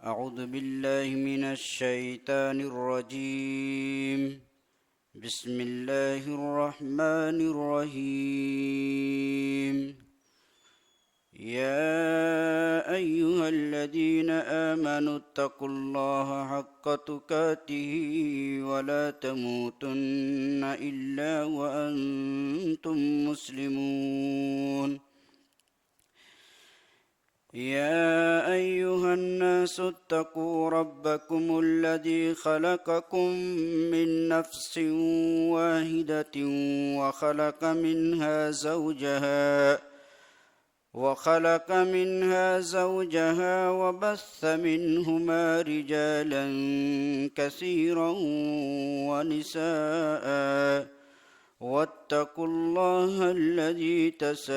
أعوذ بالله من الشيطان الرجيم. بسم الله الرحمن الرحيم. يا أيها الذين آمنوا اتقوا الله حق تقاته ولا تموتن إلا وأنتم مسلمون. يا أيها الناس اتقوا ربكم الذي خلقكم من نفس واحدة وخلق منها زوجها وبث منهما رجالا كثيرا ونساء واتقوا الله الذي تساءلون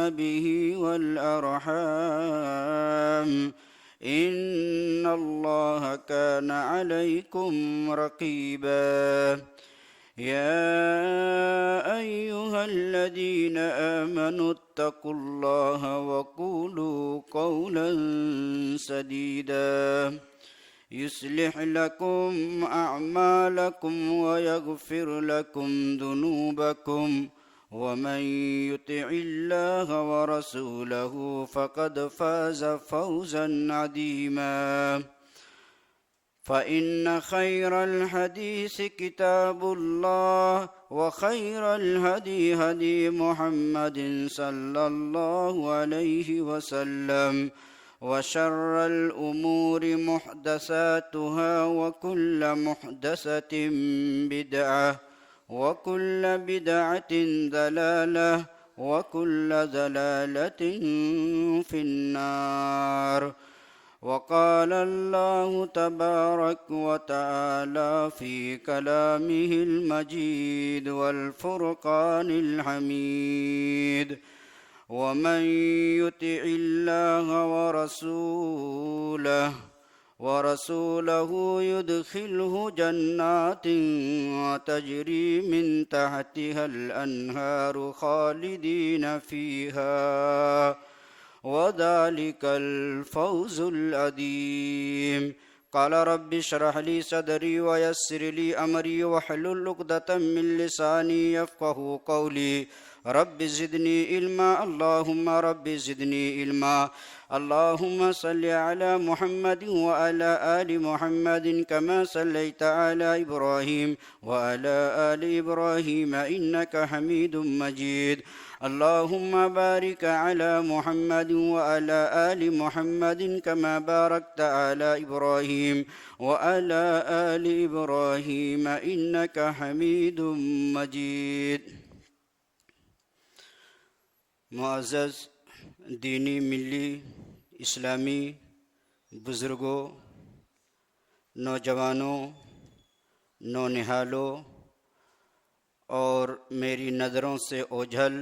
به والأرحام إن الله كان عليكم رقيبا. يا أيها الذين آمنوا اتقوا الله وقولوا قولا سديدا يصلح لكم أعمالكم ويغفر لكم ذنوبكم ومن يطع الله ورسوله فقد فاز فوزا عظيما. فإن خير الحديث كتاب الله وخير الهدي هدي محمد صلى الله عليه وسلم وشر الأمور محدثاتها وكل محدثة بدعة وكل بدعة ضلالة وكل ضلالة في النار. وقال الله تبارك وتعالى في كلامه المجيد والفرقان الحميد: ومن يطع الله ورسوله يدخله جنات تجري من تحتها الأنهار خالدين فيها وذلك الفوز العظيم. قال رب اشرح لي صدري ويسر لي أمري واحلل عقدة من لساني يفقهوا قولي. رب زدني علما اللهم رب زدني علما. اللهم صل على محمد وعلى آل محمد كما صليت على إبراهيم وعلى آل إبراهيم إنك حميد مجيد. اللهم بارك على محمد وعلى آل محمد كما باركت على إبراهيم وعلى آل إبراهيم إنك حميد مجيد. معزز دینی، ملی، اسلامی بزرگوں، نوجوانوں، نونہالوں اور میری نظروں سے اوجھل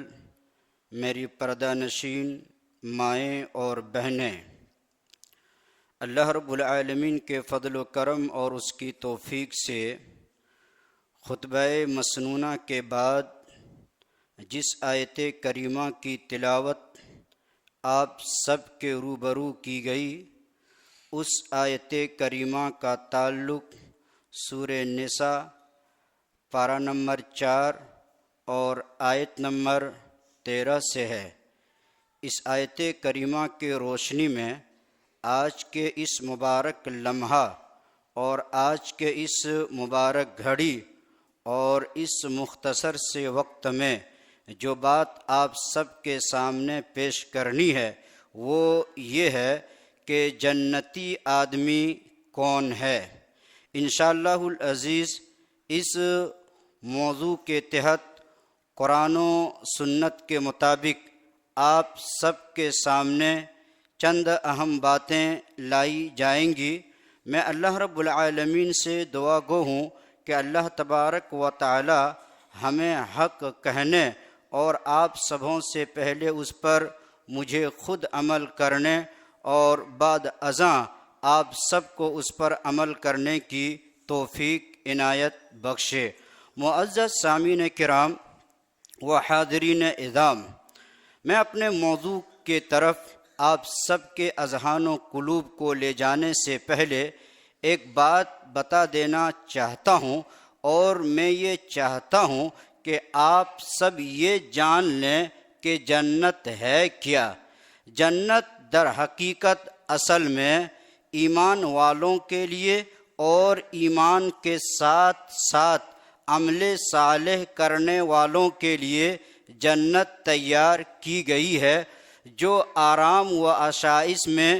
میری پردہ نشین مائیں اور بہنیں، اللہ رب العالمین کے فضل و کرم اور اس کی توفیق سے خطبہ مسنونہ کے بعد جس آیت کریمہ کی تلاوت آپ سب کے روبرو کی گئی، اس آیت کریمہ کا تعلق سورہ نساء پارہ نمبر 4 اور آیت نمبر 13 سے ہے۔ اس آیت کریمہ کی روشنی میں آج کے اس مبارک لمحہ اور آج کے اس مبارک گھڑی اور اس مختصر سے وقت میں جو بات آپ سب کے سامنے پیش کرنی ہے وہ یہ ہے کہ جنتی آدمی کون ہے۔ انشاءاللہ العزیز اس موضوع کے تحت قرآن و سنت کے مطابق آپ سب کے سامنے چند اہم باتیں لائی جائیں گی۔ میں اللہ رب العالمین سے دعا گو ہوں کہ اللہ تبارک و تعالی ہمیں حق کہنے اور آپ سبوں سے پہلے اس پر مجھے خود عمل کرنے اور بعد ازاں آپ سب کو اس پر عمل کرنے کی توفیق عنایت بخشے۔ معزز سامعین کرام و حاضرین اعظام، میں اپنے موضوع کے طرف آپ سب کے اذہان و قلوب کو لے جانے سے پہلے ایک بات بتا دینا چاہتا ہوں، اور میں یہ چاہتا ہوں کہ آپ سب یہ جان لیں کہ جنت ہے کیا۔ جنت در حقیقت اصل میں ایمان والوں کے لیے اور ایمان کے ساتھ ساتھ عمل صالح کرنے والوں کے لیے جنت تیار کی گئی ہے، جو آرام و آسائش میں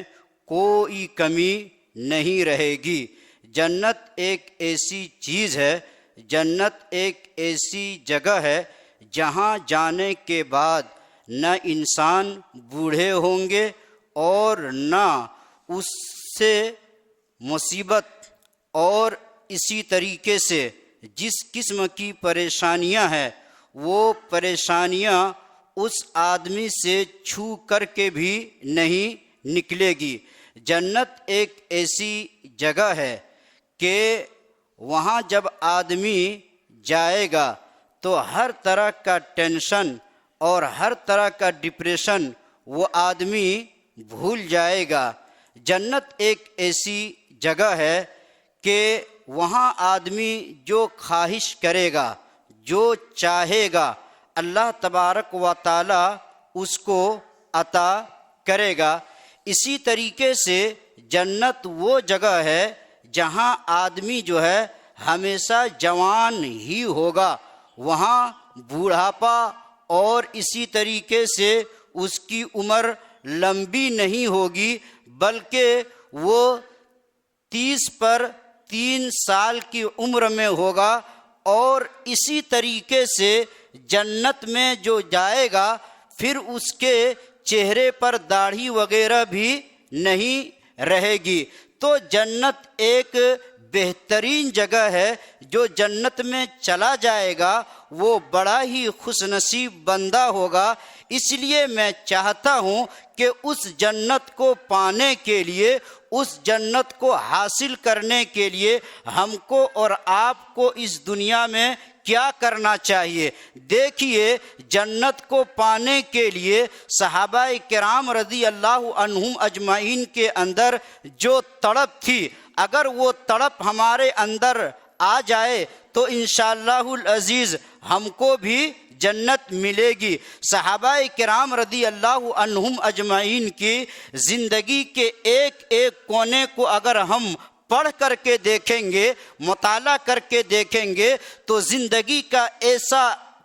کوئی کمی نہیں رہے گی۔ جنت ایک ایسی چیز ہے، جنت ایک ایسی جگہ ہے جہاں جانے کے بعد نہ انسان بوڑھے ہوں گے اور نہ اس سے مصیبت اور اسی طریقے سے جس قسم کی پریشانیاں ہیں وہ پریشانیاں اس آدمی سے چھو کر کے بھی نہیں نکلے گی۔ جنت ایک ایسی جگہ ہے کہ وہاں جب آدمی جائے گا تو ہر طرح کا ٹینشن اور ہر طرح کا ڈپریشن وہ آدمی بھول جائے گا۔ جنت ایک ایسی جگہ ہے کہ وہاں آدمی جو خواہش کرے گا، جو چاہے گا، اللہ تبارک و تعالی اس کو عطا کرے گا۔ اسی طریقے سے جنت وہ جگہ ہے جہاں آدمی جو ہے ہمیشہ جوان ہی ہوگا، وہاں بوڑھاپا اور اسی طریقے سے اس کی عمر لمبی نہیں ہوگی، بلکہ وہ 30 پر 3 سال کی عمر میں ہوگا۔ اور اسی طریقے سے جنت میں جو جائے گا پھر اس کے چہرے پر داڑھی وغیرہ بھی نہیں رہے گی۔ تو جنت ایک بہترین جگہ ہے، جو جنت میں چلا جائے گا وہ بڑا ہی خوش نصیب بندہ ہوگا۔ اس لیے میں چاہتا ہوں کہ اس جنت کو پانے کے لیے، اس جنت کو حاصل کرنے کے لیے ہم کو اور آپ کو اس دنیا میں کیا کرنا چاہیے۔ دیکھیے، جنت کو پانے کے لیے صحابہ کرام رضی اللہ عنہم اجمعین کے اندر جو تڑپ تھی، اگر وہ تڑپ ہمارے اندر آ جائے تو انشاءاللہ العزیز ہم کو بھی جنت ملے گی۔ صحابہ کرام رضی اللہ عنہم اجمعین کی زندگی کے ایک ایک کونے کو اگر ہم پڑھ کر کے دیکھیں گے، مطالعہ کر کے دیکھیں گے، تو زندگی کا ایسا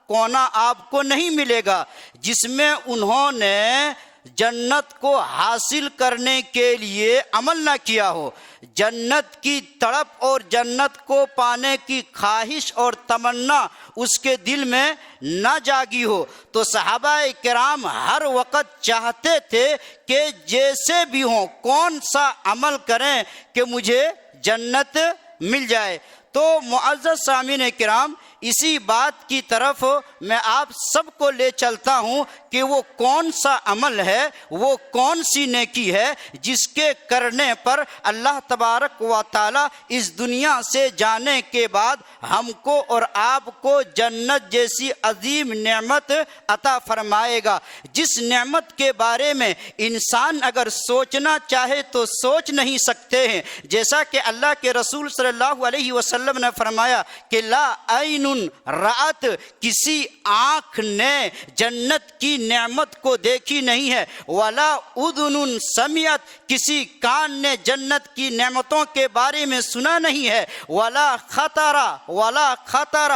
کونا آپ کو نہیں ملے گا جس میں انہوں نے جنت کو حاصل کرنے کے لیے عمل نہ کیا ہو، جنت کی تڑپ اور جنت کو پانے کی خواہش اور تمنا اس کے دل میں نہ جاگی ہو۔ تو صحابہ کرام ہر وقت چاہتے تھے کہ جیسے بھی ہوں کون سا عمل کریں کہ مجھے جنت مل جائے۔ تو معزز سامعین کرام، اسی بات کی طرف میں آپ سب کو لے چلتا ہوں کہ وہ کون سا عمل ہے، وہ کون سی نیکی ہے جس کے کرنے پر اللہ تبارک و تعالی اس دنیا سے جانے کے بعد ہم کو اور آپ کو جنت جیسی عظیم نعمت عطا فرمائے گا، جس نعمت کے بارے میں انسان اگر سوچنا چاہے تو سوچ نہیں سکتے ہیں۔ جیسا کہ اللہ کے رسول صلی اللہ علیہ وسلم نے فرمایا کہ لا عین رات، کسی آنکھ نے جنت کی نعمت کو دیکھی نہیں ہے، ولا اذن سمعت، کسی کان نے جنت کی نعمتوں کے بارے میں سنا نہیں ہے، ولا خطر،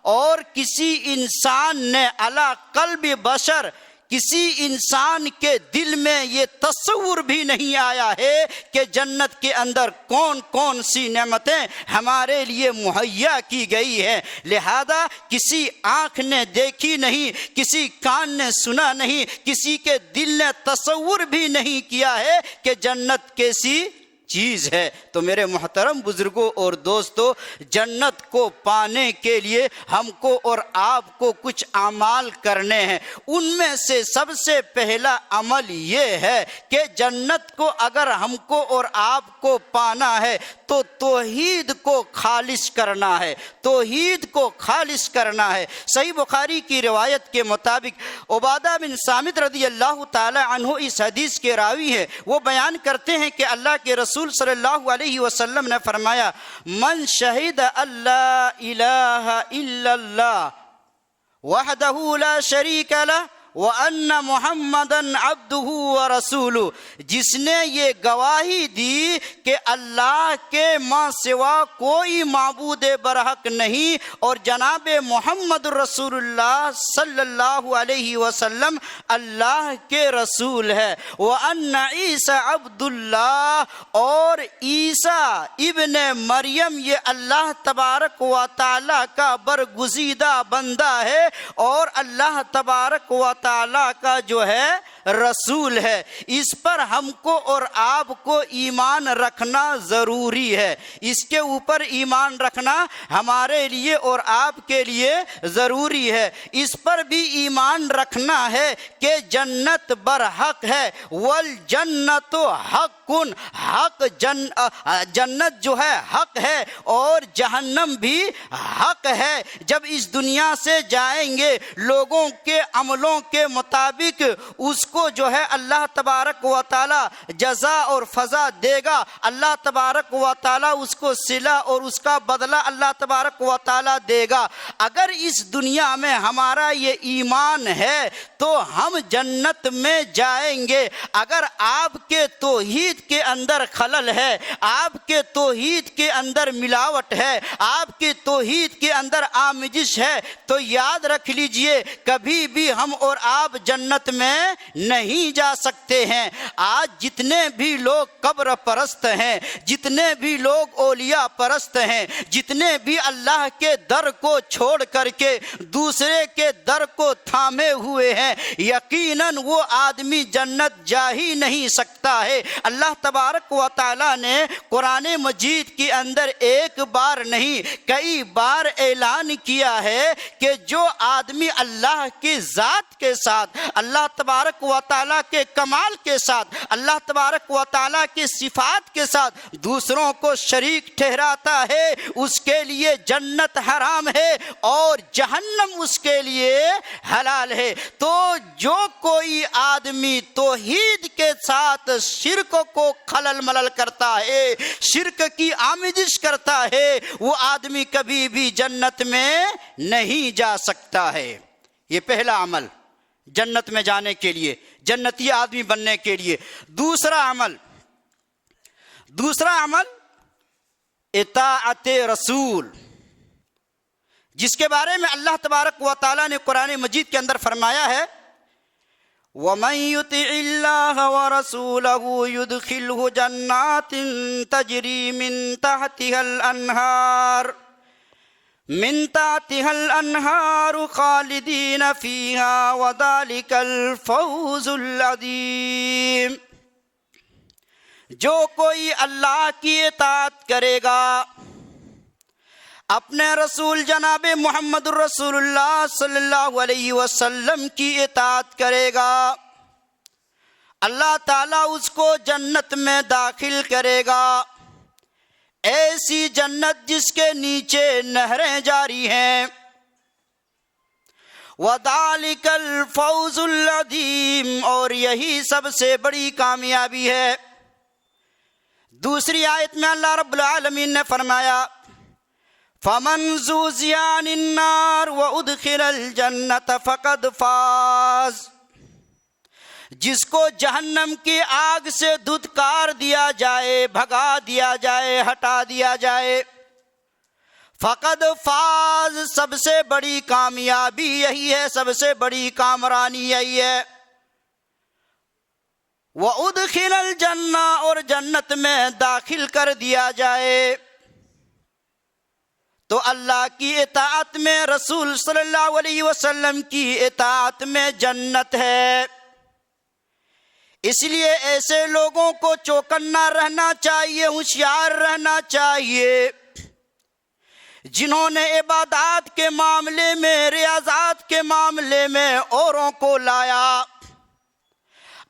اور کسی انسان نے علی قلب بشر، کسی انسان کے دل میں یہ تصور بھی نہیں آیا ہے کہ جنت کے اندر کون کون سی نعمتیں ہمارے لیے مہیا کی گئی ہیں۔ لہذا کسی آنکھ نے دیکھی نہیں، کسی کان نے سنا نہیں، کسی کے دل نے تصور بھی نہیں کیا ہے کہ جنت کیسی چیز ہے۔ تو میرے محترم بزرگوں اور دوستو، جنت کو پانے کے لیے ہم کو اور آپ کو کچھ اعمال کرنے ہیں۔ ان میں سے سب سے پہلا عمل یہ ہے کہ جنت کو اگر ہم کو اور آپ کو پانا ہے تو توحید کو خالص کرنا ہے، توحید کو خالص کرنا ہے۔ صحیح بخاری کی روایت کے مطابق عبادہ بن صامت رضی اللہ تعالی عنہ اس حدیث کے راوی ہیں، وہ بیان کرتے ہیں کہ اللہ کے رسول صلی اللہ علیہ وسلم نے فرمایا، من شہد اللہ الہ الا اللہ وحدہ لا شریک لہ وَأَنَّ مُحَمَّدًا عَبْدُهُ وَرَسُولُهُ، جس نے یہ گواہی دی کہ اللہ کے ماں سوا کوئی معبود برحق نہیں اور جناب محمد رسول اللہ صلی اللہ علیہ وسلم اللہ کے رسول ہے، وَأَنَّ عِيسَى عَبْدُ اللَّهِ، اور عیسیٰ ابن مریم یہ اللہ تبارک و تعالیٰ کا برگزیدہ بندہ ہے اور اللہ تبارک و تعالیٰ کا جو ہے رسول ہے۔ اس پر ہم کو اور آپ کو ایمان رکھنا ضروری ہے، اس کے اوپر ایمان رکھنا ہمارے لیے اور آپ کے لیے ضروری ہے۔ اس پر بھی ایمان رکھنا ہے کہ جنت برحق ہے، والجنت حق، حق جنت جو ہے حق ہے اور جہنم بھی حق ہے۔ جب اس دنیا سے جائیں گے لوگوں کے عملوں کے مطابق اس کو جو ہے اللہ تبارک و تعالی جزا اور فضا دے گا، اللہ تبارک و تعالی اس کو صلہ اور اس کا بدلہ اللہ تبارک و تعالی دے گا۔ اگر اس دنیا میں ہمارا یہ ایمان ہے تو ہم جنت میں جائیں گے۔ اگر آپ کے توحید کے اندر خلل ہے، آپ کے توحید کے اندر ملاوٹ ہے، آپ کے توحید کے اندر آمیزش ہے، تو یاد رکھ لیجئے کبھی بھی ہم اور آپ جنت میں نہیں جا سکتے ہیں۔ آج جتنے بھی لوگ قبر پرست ہیں، جتنے بھی لوگ اولیاء پرست ہیں، جتنے بھی اللہ کے در کو چھوڑ کر کے دوسرے کے در کو تھامے ہوئے ہیں، یقیناً وہ آدمی جنت جا ہی نہیں سکتا ہے۔ اللہ تبارک و تعالی نے قرآن مجید کے اندر ایک بار نہیں کئی بار اعلان کیا ہے کہ جو آدمی اللہ کی ذات کے ساتھ، اللہ تبارک و تعالیٰ کے کمال کے ساتھ، اللہ تبارک و تعالیٰ کی صفات کے ساتھ دوسروں کو شریک ٹھہراتا ہے، اس کے لیے جنت حرام ہے اور جہنم اس کے لیے حلال ہے۔ تو جو کوئی آدمی توحید کے ساتھ شرک کو خلل ملل کرتا ہے، شرک کی آمیزش کرتا ہے، وہ آدمی کبھی بھی جنت میں نہیں جا سکتا ہے۔ یہ پہلا عمل جنت میں جانے کے لیے، جنتی آدمی بننے کے لیے۔ دوسرا عمل اطاعت رسول، جس کے بارے میں اللہ تبارک و تعالیٰ نے قرآن مجید کے اندر فرمایا ہے، وَمَن يُطِعِ اللَّهَ وَرَسُولَهُ يُدْخِلْهُ جَنَّاتٍ تَجْرِي مِن تحتها الانہار خالدین فیہا وذالک الفوز العظیم۔ جو کوئی اللہ کی اطاعت کرے گا، اپنے رسول جناب محمد الرسول اللہ صلی اللہ علیہ وسلم کی اطاعت کرے گا، اللہ تعالیٰ اس کو جنت میں داخل کرے گا، ایسی جنت جس کے نیچے نہریں جاری ہیں۔ وَذَلِكَ الْفَوْزُ الْعَظِيمُ، اور یہی سب سے بڑی کامیابی ہے۔ دوسری آیت میں اللہ رب العالمین نے فرمایا، فَمَنْ زُحْزِحَ عَنِ النَّارِ وَأُدْخِلَ الْجَنَّةَ فَقَدْ فَازَ، جس کو جہنم کی آگ سے دھتکار دیا جائے، بھگا دیا جائے، ہٹا دیا جائے، فقد فاز، سب سے بڑی کامیابی یہی ہے، سب سے بڑی کامرانی یہی ہے۔ وَأُدْخِلَ الْجَنَّةَ، اور جنت میں داخل کر دیا جائے۔ تو اللہ کی اطاعت میں، رسول صلی اللہ علیہ وسلم کی اطاعت میں جنت ہے۔ اس لیے ایسے لوگوں کو چوکنا رہنا چاہیے، ہوشیار رہنا چاہیے، جنہوں نے عبادات کے معاملے میں، ریاضات کے معاملے میں اوروں کو لایا،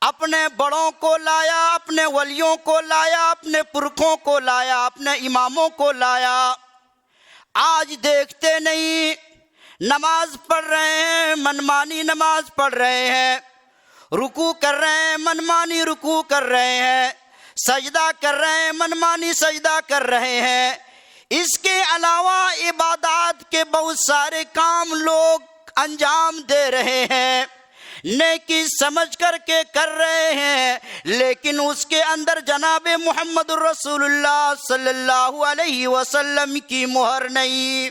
اپنے بڑوں کو لایا، اپنے ولیوں کو لایا، اپنے پرکھوں کو لایا، اپنے اماموں کو لایا۔ آج دیکھتے نہیں، نماز پڑھ رہے ہیں، منمانی نماز پڑھ رہے ہیں، رکوع کر رہے ہیں، منمانی رکوع کر رہے ہیں، سجدہ کر رہے ہیں، منمانی سجدہ کر رہے ہیں۔ اس کے علاوہ عبادات کے بہت سارے کام لوگ انجام دے رہے ہیں، نیکی سمجھ کر کے کر رہے ہیں، لیکن اس کے اندر جناب محمد رسول اللہ صلی اللہ علیہ وسلم کی مہر نہیں،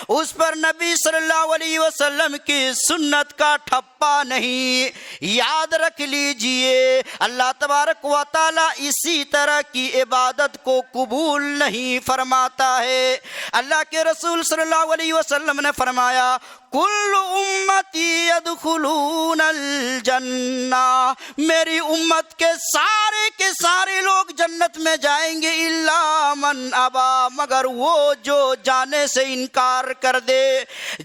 اس پر نبی صلی اللہ علیہ وسلم کی سنت کا ٹھپا نہیں۔ یاد رکھ لیجئے، اللہ تبارک و تعالی اسی طرح کی عبادت کو قبول نہیں فرماتا ہے۔ اللہ کے رسول صلی اللہ علیہ وسلم نے فرمایا، کل امتی یدخلون الجنہ، میری امت کے سارے لوگ جنت میں جائیں گے، الا من ابا، مگر وہ جو جانے سے انکار کر دے،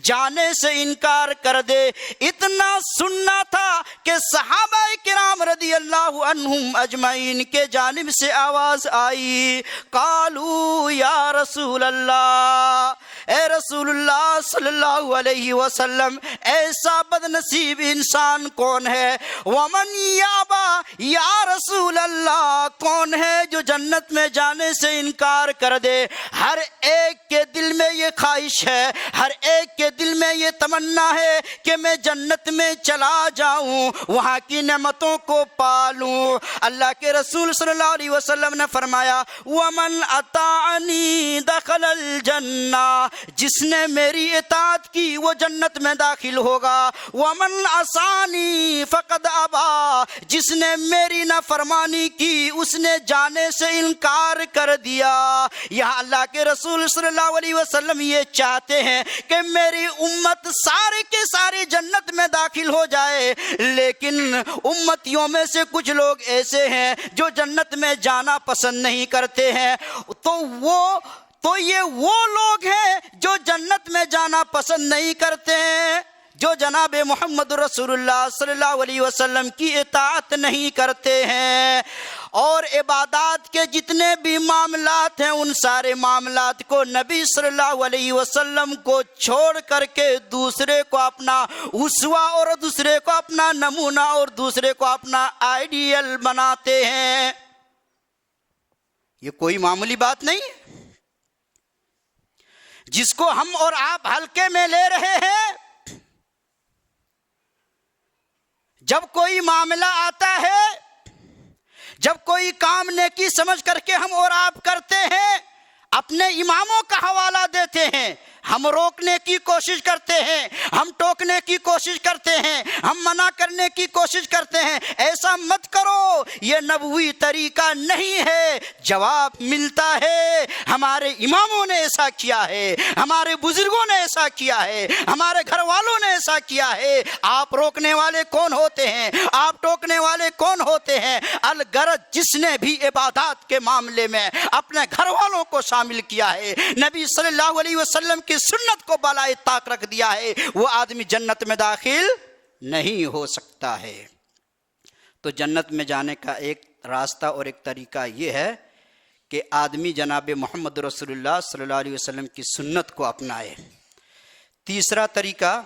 جانے سے انکار کر دے۔ اتنا سننا تھا کہ صحابہ کرام رضی اللہ عنہم اجمعین کے جانب سے آواز آئی، قالوا یا رسول اللہ، اے رسول اللہ صلی اللہ علیہ وسلم، ایسا بد نصیب انسان کون ہے؟ ومن یابا، یا رسول اللہ، کون ہے جو جنت میں جانے سے انکار کر دے؟ ہر ایک کے دل میں یہ خواہش ہے، ہر ایک کے دل میں یہ تمنا ہے کہ میں جنت میں چلا جاؤں، وہاں کی نعمتوں کو پالوں۔ اللہ کے رسول صلی اللہ علیہ وسلم نے فرمایا، ومن اطاعنی دخل الجنہ، جس نے میری اطاعت کی وہ جنت میں داخل ہوگا۔ ومن عصانی فقد ابا، جس نے میری نافرمانی کی اس نے جانے سے انکار کر دیا۔ یہاں اللہ کے رسول صلی اللہ علیہ وسلم یہ چاہتے ہیں کہ میری امت سارے کے سارے جنت میں داخل ہو جائے، لیکن امتیوں میں سے کچھ لوگ ایسے ہیں جو جنت میں جانا پسند نہیں کرتے ہیں، تو یہ وہ لوگ ہیں جو جنت میں جانا پسند نہیں کرتے ہیں، جو جناب محمد رسول اللہ صلی اللہ علیہ وسلم کی اطاعت نہیں کرتے ہیں، اور عبادات کے جتنے بھی معاملات ہیں ان سارے معاملات کو نبی صلی اللہ علیہ وسلم کو چھوڑ کر کے دوسرے کو اپنا اسوہ اور دوسرے کو اپنا نمونہ اور دوسرے کو اپنا آئیڈیل بناتے ہیں۔ یہ کوئی معمولی بات نہیں ہے جس کو ہم اور آپ ہلکے میں لے رہے ہیں۔ جب کوئی معاملہ آتا ہے، جب کوئی کام نیکی سمجھ کر کے ہم اور آپ کرتے ہیں، اپنے اماموں کا حوالہ دیتے ہیں، ہم روکنے کی کوشش کرتے ہیں، ہم ٹوکنے کی کوشش کرتے ہیں، ہم منع کرنے کی کوشش کرتے ہیں، ایسا مت کرو، یہ نبوی طریقہ نہیں ہے۔ جواب ملتا ہے، ہمارے اماموں نے ایسا کیا ہے، ہمارے بزرگوں نے ایسا کیا ہے، ہمارے گھر والوں نے ایسا کیا ہے۔ آپ روکنے والے کون ہوتے ہیں؟ آپ ٹوکنے والے کون ہوتے ہیں؟ الغرض جس نے بھی عبادات کے معاملے میں اپنے گھر والوں کو شامل کیا ہے، نبی صلی اللہ علیہ وسلم کی سنت کو بالائے طاق رکھ دیا ہے، وہ آدمی جنت میں داخل نہیں ہو سکتا ہے۔ تو جنت میں جانے کا ایک راستہ اور ایک طریقہ یہ ہے کہ آدمی جناب محمد رسول اللہ صلی اللہ علیہ وسلم کی سنت کو اپنائے۔ تیسرا طریقہ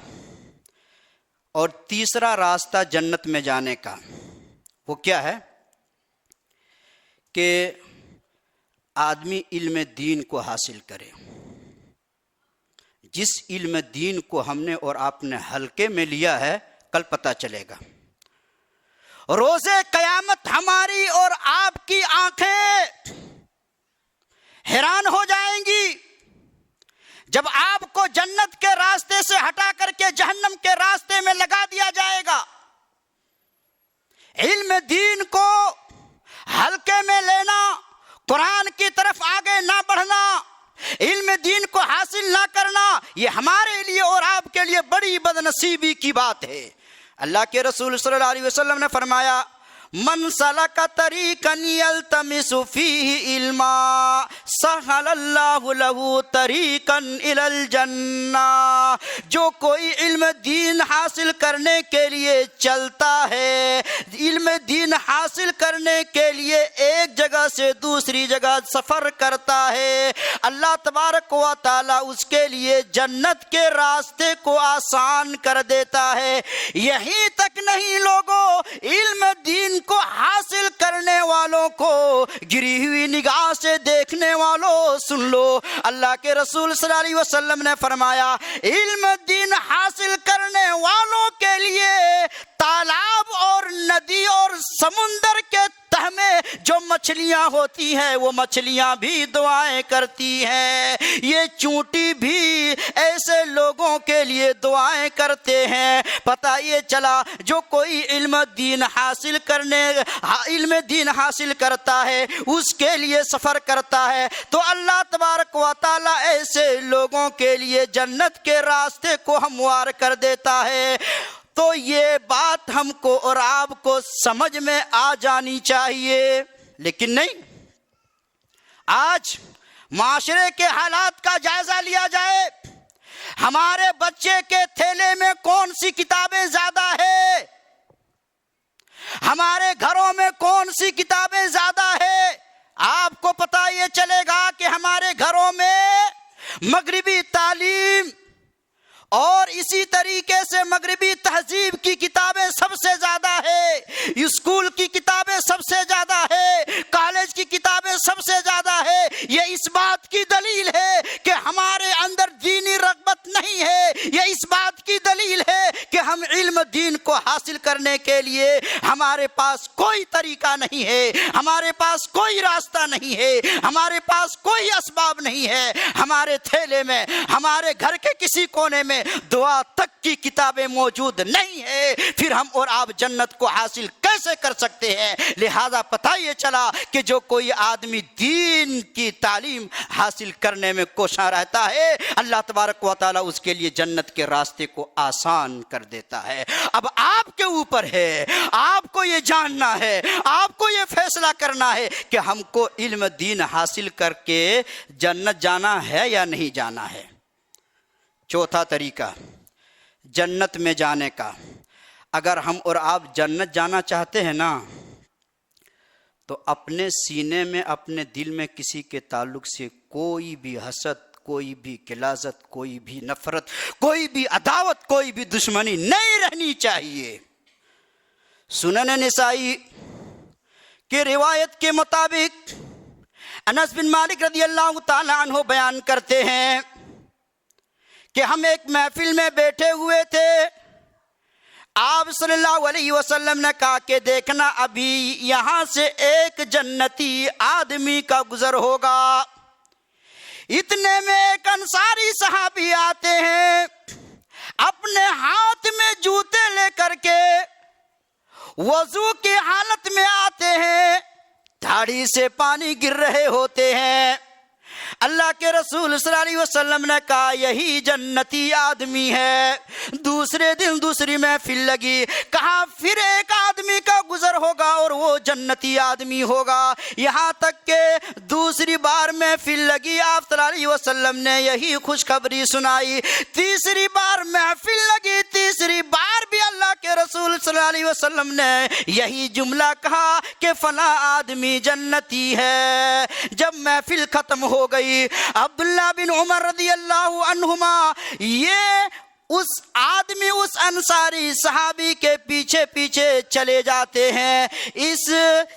اور تیسرا راستہ جنت میں جانے کا وہ کیا ہے کہ آدمی علم دین کو حاصل کرے۔ جس علم دین کو ہم نے اور آپ نے ہلکے میں لیا ہے، کل پتہ چلے گا۔ روز قیامت ہماری اور آپ کی آنکھیں حیران ہو جائیں گی جب آپ کو جنت کے راستے سے ہٹا کر کے جہنم کے راستے میں لگا دیا جائے گا۔ علم دین کو ہلکے میں لینا، قرآن کی طرف آگے نہ بڑھنا، علم دین کو حاصل نہ کرنا، یہ ہمارے لیے اور آپ کے لیے بڑی بدنصیبی کی بات ہے۔ اللہ کے رسول صلی اللہ علیہ وسلم نے فرمایا، من سلک طریقا یلتمس فیہ علما سہل اللہ لہ طریقا الی الجنہ، جو کوئی علم دین حاصل کرنے کے لیے چلتا ہے، علم دین حاصل کرنے کے لیے ایک جگہ سے دوسری جگہ سفر کرتا ہے، اللہ تبارک و تعالی اس کے لیے جنت کے راستے کو آسان کر دیتا ہے۔ یہیں تک نہیں لوگوں، علم دین کو حاصل کرنے والوں کو گری ہوئی نگاہ سے دیکھنے والوں سن لو، اللہ کے رسول صلی اللہ علیہ وسلم نے فرمایا علم دین حاصل کرنے والوں کے لیے تالاب اور ندی اور سمندر کے تہ میں جو مچھلیاں ہوتی ہیں وہ مچھلیاں بھی دعائیں کرتی ہیں، یہ چونٹی بھی ایسے لوگوں کے لیے دعائیں کرتے ہیں۔ پتہ یہ چلا جو کوئی علم دین حاصل کرتا ہے، اس کے لیے سفر کرتا ہے، تو اللہ تبارک و تعالی ایسے لوگوں کے لیے جنت کے راستے کو ہموار کر دیتا ہے۔ تو یہ بات ہم کو اور آپ کو سمجھ میں آ جانی چاہیے، لیکن نہیں۔ آج معاشرے کے حالات کا جائزہ لیا جائے، ہمارے بچے کے تھیلے میں کون سی کتابیں زیادہ ہے، ہمارے گھروں میں کون سی کتابیں زیادہ ہے۔ آپ کو پتہ یہ چلے گا کہ ہمارے گھروں میں مغربی تعلیم اور اسی طریقے سے مغربی تہذیب کی کتابیں سب سے زیادہ ہے، اسکول کی کتابیں سب سے زیادہ ہے، کالج کی کتابیں سب سے زیادہ ہے۔ یہ اس بات کی دلیل ہے کہ ہمارے اندر دینی رغبت نہیں ہے، یہ اس بات کی دلیل ہے کہ ہم علم دین کو حاصل کرنے کے لیے ہمارے پاس کوئی طریقہ نہیں ہے، ہمارے پاس کوئی راستہ نہیں ہے، ہمارے پاس کوئی اسباب نہیں ہے۔ ہمارے تھیلے میں، ہمارے گھر کے کسی کونے میں دعا تک کی کتابیں موجود نہیں ہے، پھر ہم اور آپ جنت کو حاصل کیسے کر سکتے ہیں؟ لہذا پتہ یہ چلا کہ جو کوئی آدمی دین کی تعلیم حاصل کرنے میں کوشاں رہتا ہے، اللہ تبارک و تعالی اس کے لیے جنت کے راستے کو آسان کر دیتا ہے۔ اب آپ کے اوپر ہے، آپ کو یہ جاننا ہے، آپ کو یہ فیصلہ کرنا ہے کہ ہم کو علم دین حاصل کر کے جنت جانا ہے یا نہیں جانا ہے۔ چوتھا طریقہ جنت میں جانے کا، اگر ہم اور آپ جنت جانا چاہتے ہیں نا، تو اپنے سینے میں، اپنے دل میں کسی کے تعلق سے کوئی بھی حسد، کوئی بھی غلاظت، کوئی بھی نفرت، کوئی بھی عداوت، کوئی بھی دشمنی نہیں رہنی چاہیے۔ سنن نسائی کی روایت کے مطابق انس بن مالک رضی اللہ تعالی عنہ بیان کرتے ہیں کہ ہم ایک محفل میں بیٹھے ہوئے تھے، آپ صلی اللہ علیہ وسلم نے کہا کہ دیکھنا ابھی یہاں سے ایک جنتی آدمی کا گزر ہوگا۔ اتنے میں ایک انصاری صحابی آتے ہیں، اپنے ہاتھ میں جوتے لے کر کے وضو کی حالت میں آتے ہیں، دھاڑی سے پانی گر رہے ہوتے ہیں۔ اللہ کے رسول صلی اللہ علیہ وسلم نے کہا یہی جنتی آدمی ہے۔ دوسرے دن دوسری محفل لگی، کہا پھر ایک آدمی کا گزر ہوگا اور وہ جنتی آدمی ہوگا، یہاں تک کہ دوسری بار محفل لگی، آپ صلی اللہ علیہ وسلم نے یہی خوشخبری سنائی۔ تیسری بار محفل لگی، تیسری بار بھی اللہ کے رسول صلی اللہ علیہ وسلم نے یہی جملہ کہا کہ فلاں آدمی جنتی ہے۔ جب محفل ختم ہو گئی، عبداللہ بن عمر رضی اللہ عنہما یہ اس آدمی، اس انصاری صحابی کے پیچھے پیچھے چلے جاتے ہیں، اس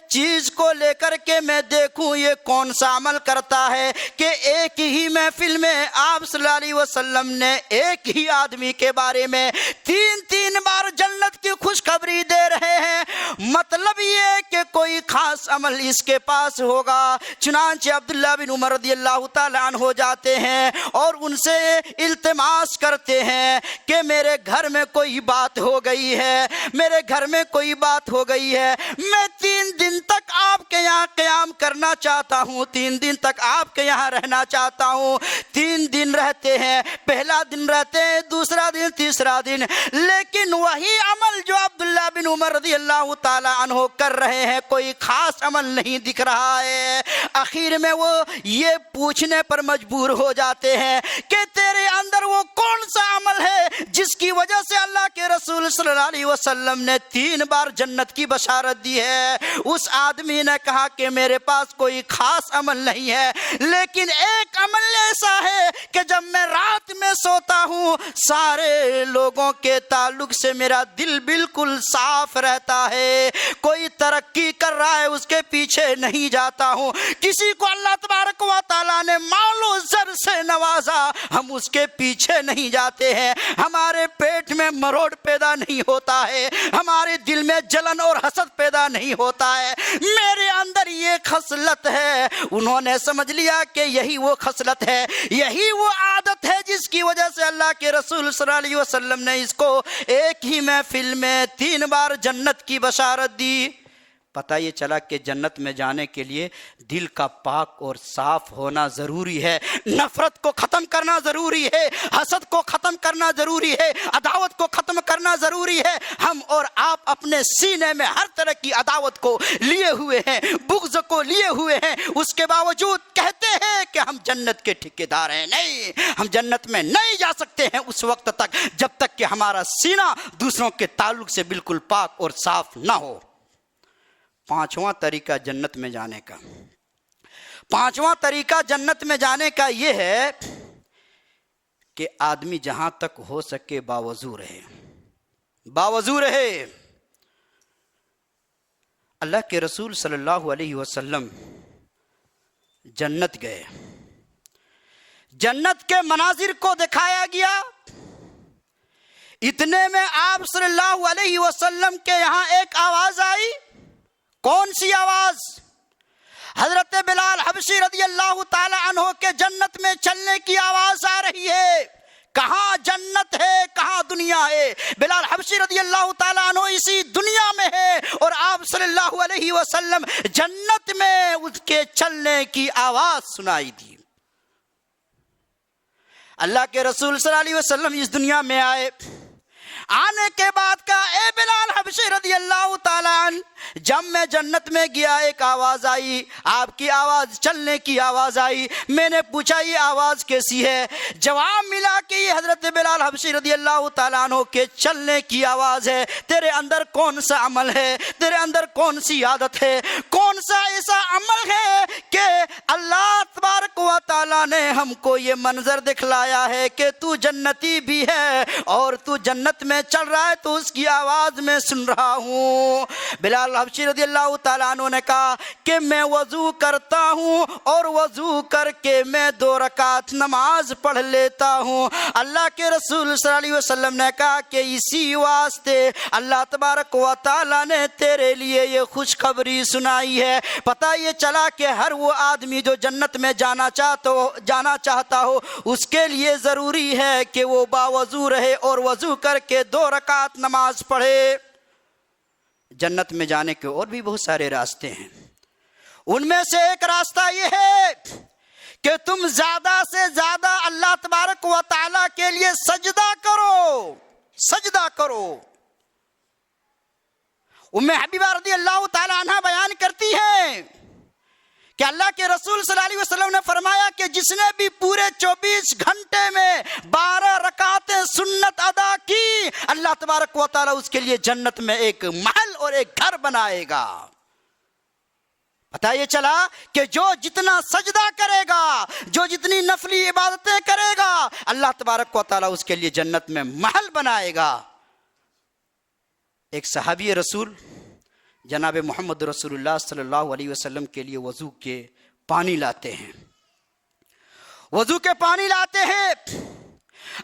چیز کو لے کر کے میں دیکھوں یہ کون سا عمل کرتا ہے کہ ایک ہی محفل میں آپ صلی اللہ علیہ وسلم نے ایک ہی آدمی کے بارے میں تین بار جنت کی خوشخبری دے رہے ہیں۔ مطلب یہ کہ کوئی خاص عمل اس کے پاس ہوگا۔ چنانچہ عبداللہ بن عمر رضی اللہ تعالیٰ عنہ ہو جاتے ہیں اور ان سے التماس کرتے ہیں کہ میرے گھر میں کوئی بات ہو گئی ہے، میرے گھر میں کوئی بات ہو گئی ہے، میں 3 دن تک آپ کے یہاں قیام کرنا چاہتا ہوں، 3 دن تک آپ کے یہاں رہنا چاہتا ہوں۔ 3 دن رہتے ہیں، پہلا دن رہتے ہیں، دوسرا دن، تیسرا دن، لیکن وہی عمل جو عبداللہ بن عمر رضی اللہ تعالی عنہ کر رہے ہیں، کوئی خاص عمل نہیں دکھ رہا ہے۔ آخر میں وہ یہ پوچھنے پر مجبور ہو جاتے ہیں کہ تیرے اندر وہ کون سا عمل ہے جس کی وجہ سے اللہ کے رسول صلی اللہ علیہ وسلم نے 3 بار جنت کی بشارت دی ہے؟ اس آدمی نے کہا کہ میرے پاس کوئی خاص عمل نہیں ہے، لیکن ایک عمل ایسا ہے کہ جب میں رات میں سوتا ہوں سارے لوگوں کے تعلق سے میرا دل بالکل صاف رہتا ہے، کوئی ترقی کر رہا ہے اس کے پیچھے نہیں جاتا ہوں، کسی کو اللہ تبارک و تعالیٰ نے مال و زر سے نوازا ہم اس کے پیچھے نہیں جاتے ہیں، ہمارے پیٹ میں مروڑ پیدا نہیں ہوتا ہے، ہمارے دل میں جلن اور حسد پیدا نہیں ہوتا ہے، میرے اندر یہ خصلت ہے۔ انہوں نے سمجھ لیا کہ یہی وہ خصلت ہے، یہی وہ عادت ہے جس کی وجہ سے اللہ کے رسول صلی اللہ علیہ وسلم نے اس کو ایک ہی محفل میں 3 بار جنت کی بشارت دی۔ پتہ یہ چلا کہ جنت میں جانے کے لیے دل کا پاک اور صاف ہونا ضروری ہے، نفرت کو ختم کرنا ضروری ہے، حسد کو ختم کرنا ضروری ہے، عداوت کو ختم کرنا ضروری ہے۔ ہم اور آپ اپنے سینے میں ہر طرح کی عداوت کو لیے ہوئے ہیں، بغض کو لیے ہوئے ہیں، اس کے باوجود کہتے ہیں کہ ہم جنت کے ٹھیکیدار ہیں۔ نہیں، ہم جنت میں نہیں جا سکتے ہیں اس وقت تک جب تک کہ ہمارا سینہ دوسروں کے تعلق سے بالکل پاک اور صاف نہ ہو۔ 5واں طریقہ جنت میں جانے کا، 5واں طریقہ جنت میں جانے کا یہ ہے کہ آدمی جہاں تک ہو سکے باوضو رہے، باوضو رہے۔ اللہ کے رسول صلی اللہ علیہ وسلم جنت گئے، جنت کے مناظر کو دکھایا گیا، اتنے میں آپ صلی اللہ علیہ وسلم کے یہاں ایک آواز آئی۔ کون سی آواز؟ حضرت بلال حبشی رضی اللہ تعالی عنہ کے جنت میں چلنے کی آواز آ رہی ہے۔ کہاں جنت ہے، کہاں دنیا ہے؟ بلال حبشی رضی اللہ تعالی عنہ اسی دنیا میں ہے اور آپ صلی اللہ علیہ وسلم جنت میں اس کے چلنے کی آواز سنائی دی۔ اللہ کے رسول صلی اللہ علیہ وسلم اس دنیا میں آئے، آنے کے بعد کہا اے بلال حبشی رضی اللہ تعالیٰ عنہ، جب میں جنت میں گیا ایک آواز آئی، آپ کی آواز، چلنے کی آواز آئی، میں نے پوچھا یہ آواز کیسی ہے؟ جواب ملا کہ یہ حضرت بلال حبشی رضی اللہ تعالیٰ عنہ کے چلنے کی آواز ہے۔ تیرے اندر کون سا عمل ہے؟ تیرے اندر کون سی عادت ہے؟ کون سا ایسا عمل ہے کہ اللہ تبارک و تعالیٰ نے ہم کو یہ منظر دکھلایا ہے کہ تو جنتی بھی ہے اور تو جنت میں چل رہا ہے، تو اس کی آواز میں سن رہا ہوں۔ بلال حبشی رضی اللہ تعالیٰ عنہ نے کہا کہ میں وضو کرتا ہوں اور وضو کر کے میں 2 رکعت نماز پڑھ لیتا ہوں۔ اللہ کے رسول صلی اللہ علیہ وسلم نے کہا کہ اسی واسطے اللہ تبارک و تعالیٰ نے تیرے لیے یہ خوشخبری سنائی ہے۔ پتہ یہ چلا کہ ہر وہ آدمی جو جنت میں جانا چاہتا ہو اس کے لیے ضروری ہے کہ وہ باوضو رہے اور وضو کر کے 2 رکعت نماز پڑھے۔ جنت میں جانے کے اور بھی بہت سارے راستے ہیں، ان میں سے ایک راستہ یہ ہے کہ تم زیادہ سے زیادہ اللہ تبارک و تعالیٰ کے لیے سجدہ کرو، سجدہ کرو۔ ام حبیبہ رضی اللہ تعالیٰ عنہ بیان کرتی ہیں کہ اللہ کے رسول صلی اللہ علیہ وسلم نے فرمایا کہ جس نے بھی پورے 24 گھنٹے میں 12 رکعتیں سنت ادا کی، اللہ تبارک و تعالیٰ اس کے لیے جنت میں ایک محل اور ایک گھر بنائے گا۔ پتہ یہ چلا کہ جو جتنا سجدہ کرے گا، جو جتنی نفلی عبادتیں کرے گا، اللہ تبارک و تعالیٰ اس کے لیے جنت میں محل بنائے گا۔ ایک صحابی رسول جناب محمد رسول اللہ صلی اللہ علیہ وسلم کے لیے وضو کے پانی لاتے ہیں، وضو کے پانی لاتے ہیں۔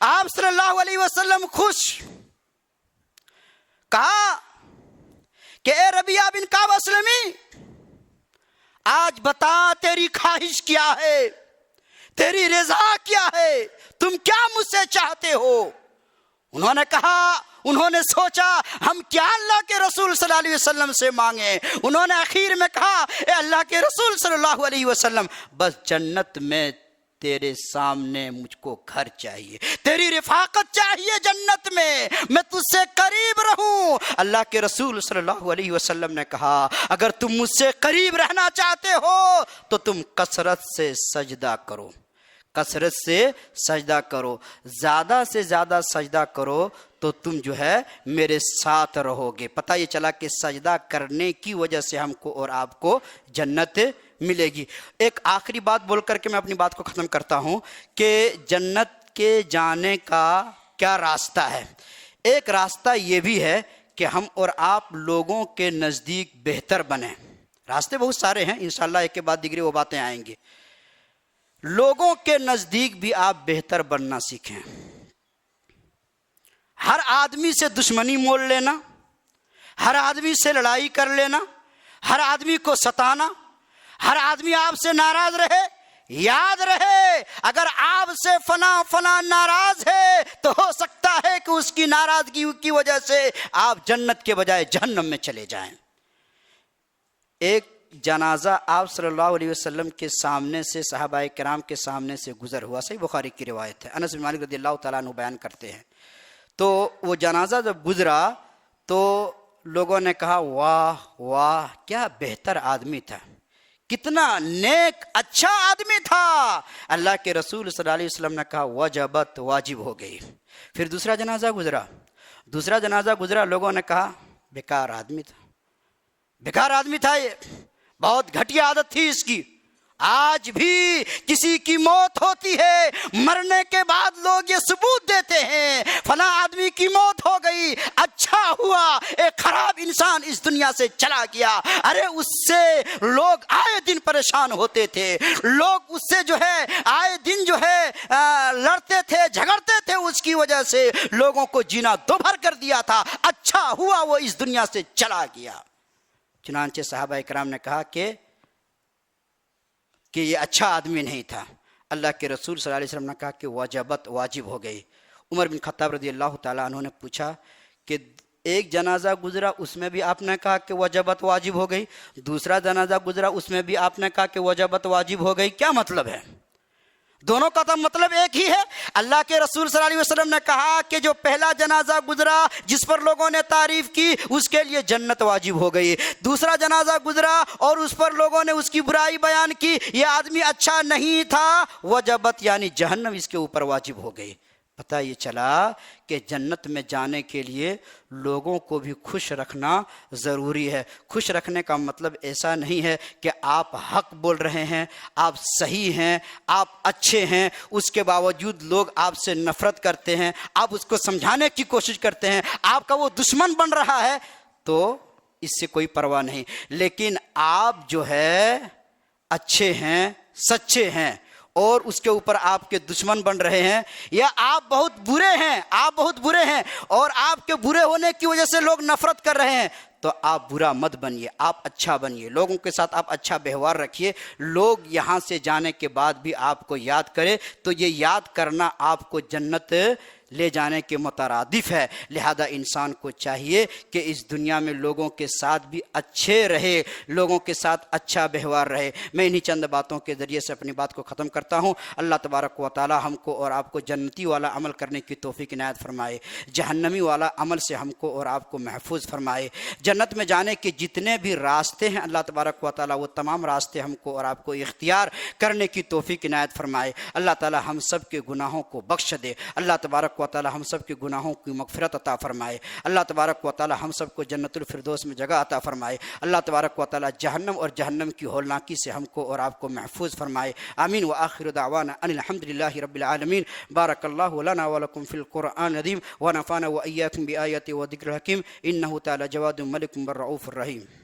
آپ صلی اللہ علیہ وسلم خوش، کہا کہ اے ربیعہ بن کعب اسلمی، آج بتا تیری خواہش کیا ہے، تیری رضا کیا ہے، تم کیا مجھ سے چاہتے ہو؟ انہوں نے کہا، انہوں نے سوچا ہم کیا اللہ کے رسول صلی اللہ علیہ وسلم سے مانگیں۔ انہوں نے آخر میں کہا اے اللہ کے رسول صلی اللہ علیہ وسلم، بس جنت میں تیرے سامنے مجھ کو گھر چاہیے، تیری رفاقت چاہیے جنت میں تجھ سے قریب رہوں۔ اللہ کے رسول صلی اللہ علیہ وسلم نے کہا اگر تم مجھ سے قریب رہنا چاہتے ہو تو تم کثرت سے سجدہ کرو، کثرت سے سجدہ کرو، زیادہ سے زیادہ سجدہ کرو تو تم جو ہے میرے ساتھ رہو گے۔ پتہ یہ چلا کہ سجدہ کرنے کی وجہ سے ہم کو اور آپ کو جنت ملے گی۔ ایک آخری بات بول کر کے میں اپنی بات کو ختم کرتا ہوں کہ جنت کے جانے کا کیا راستہ ہے۔ ایک راستہ یہ بھی ہے کہ ہم اور آپ لوگوں کے نزدیک بہتر بنیں۔ راستے بہت سارے ہیں، انشاءاللہ ایک کے بعد دیگری وہ باتیں آئیں گی۔ لوگوں کے نزدیک بھی آپ بہتر بننا سیکھیں۔ ہر آدمی سے دشمنی مول لینا، ہر آدمی سے لڑائی کر لینا، ہر آدمی کو ستانا، ہر آدمی آپ سے ناراض رہے، یاد رہے اگر آپ سے فلاں ناراض ہے تو ہو سکتا ہے کہ اس کی ناراضگی کی وجہ سے آپ جنت کے بجائے جہنم میں چلے جائیں۔ ایک جنازہ آپ صلی اللہ علیہ وسلم کے سامنے سے، صحابہ کرام کے سامنے سے گزر ہوا، صحیح بخاری کی روایت ہے، انس بن مالک رضی اللہ تعالیٰ عنہ بیان کرتے ہیں۔ تو وہ جنازہ جب گزرا تو لوگوں نے کہا واہ واہ کیا بہتر آدمی تھا، کتنا نیک اچھا آدمی تھا۔ اللہ کے رسول صلی اللہ علیہ وسلم نے کہا وجبت، واجب ہو گئی۔ پھر دوسرا جنازہ گزرا، لوگوں نے کہا بیکار آدمی تھا، بیکار آدمی تھا، یہ بہت گھٹیا عادت تھی اس کی۔ آج بھی کسی کی موت ہوتی ہے، مرنے کے بعد لوگ یہ ثبوت دیتے ہیں فلاں آدمی کی موت ہو گئی، اچھا ہوا ایک خراب انسان اس دنیا سے چلا گیا۔ ارے اس سے لوگ آئے دن پریشان ہوتے تھے، لوگ اس سے جو ہے آئے دن جو ہے لڑتے تھے، جھگڑتے تھے، اس کی وجہ سے لوگوں کو جینا دوبھر کر دیا تھا، اچھا ہوا وہ اس دنیا سے چلا گیا۔ چنانچہ صحابہ کرام نے کہا کہ یہ اچھا آدمی نہیں تھا۔ اللہ کے رسول صلی اللہ علیہ وسلم نے کہا کہ وجبت، واجب ہو گئی۔ عمر بن خطاب رضی اللہ تعالیٰ عنہ نے پوچھا کہ ایک جنازہ گزرا اس میں بھی آپ نے کہا کہ وجبت واجب ہو گئی، دوسرا جنازہ گزرا اس میں بھی آپ نے کہا کہ وجبت واجب ہو گئی، کیا مطلب ہے؟ دونوں کا تو مطلب ایک ہی ہے۔ اللہ کے رسول صلی اللہ علیہ وسلم نے کہا کہ جو پہلا جنازہ گزرا جس پر لوگوں نے تعریف کی اس کے لیے جنت واجب ہو گئی، دوسرا جنازہ گزرا اور اس پر لوگوں نے اس کی برائی بیان کی، یہ آدمی اچھا نہیں تھا، وجبت یعنی جہنم اس کے اوپر واجب ہو گئی۔ پتہ یہ چلا کہ جنت میں جانے کے لیے لوگوں کو بھی خوش رکھنا ضروری ہے۔ خوش رکھنے کا مطلب ایسا نہیں ہے کہ آپ حق بول رہے ہیں، آپ صحیح ہیں، آپ اچھے ہیں، اس کے باوجود لوگ آپ سے نفرت کرتے ہیں، آپ اس کو سمجھانے کی کوشش کرتے ہیں، آپ کا وہ دشمن بن رہا ہے تو اس سے کوئی پرواہ نہیں۔ لیکن آپ جو ہے اچھے ہیں، سچے ہیں اور اس کے اوپر آپ کے دشمن بن رہے ہیں، یا آپ بہت برے ہیں اور آپ کے برے ہونے کی وجہ سے لوگ نفرت کر رہے ہیں، تو آپ برا مت بنیے، آپ اچھا بنیے، لوگوں کے ساتھ آپ اچھا ویوہار رکھیے، لوگ یہاں سے جانے کے بعد بھی آپ کو یاد کرے تو یہ یاد کرنا آپ کو جنت لے جانے کے مترادف ہے۔ لہذا انسان کو چاہیے کہ اس دنیا میں لوگوں کے ساتھ بھی اچھے رہے، لوگوں کے ساتھ اچھا ویوہار رہے۔ میں انہی چند باتوں کے ذریعے سے اپنی بات کو ختم کرتا ہوں۔ اللہ تبارک و تعالی ہم کو اور آپ کو جنتی والا عمل کرنے کی توفیق عنایت فرمائے، جہنمی والا عمل سے ہم کو اور آپ کو محفوظ فرمائے۔ جنت میں جانے کے جتنے بھی راستے ہیں اللہ تبارک و تعالی وہ تمام راستے ہم کو اور آپ کو اختیار کرنے کی توفیق عنایت فرمائے۔ اللہ تعالی ہم سب کے گناہوں کو بخش دے، اللہ تبارک و تعالی ہم سب کے گناہوں کی مغفرت عطا فرمائے، اللہ تبارک و تعالی ہم سب کو جنت الفردوس میں جگہ عطا فرمائے، اللہ تبارک و تعالی جہنم اور جہنم کی ہولناکی سے ہم کو اور آپ کو محفوظ فرمائے۔ آمین وآخر دعوانا ان الحمدللہ رب العالمین۔ بارک اللہ لنا ولکم فی القرآن العظیم ونفعنا وإیاکم بآیات وذکر الحکیم، انہ تعالی جواد ملک بر رؤوف الرحیم۔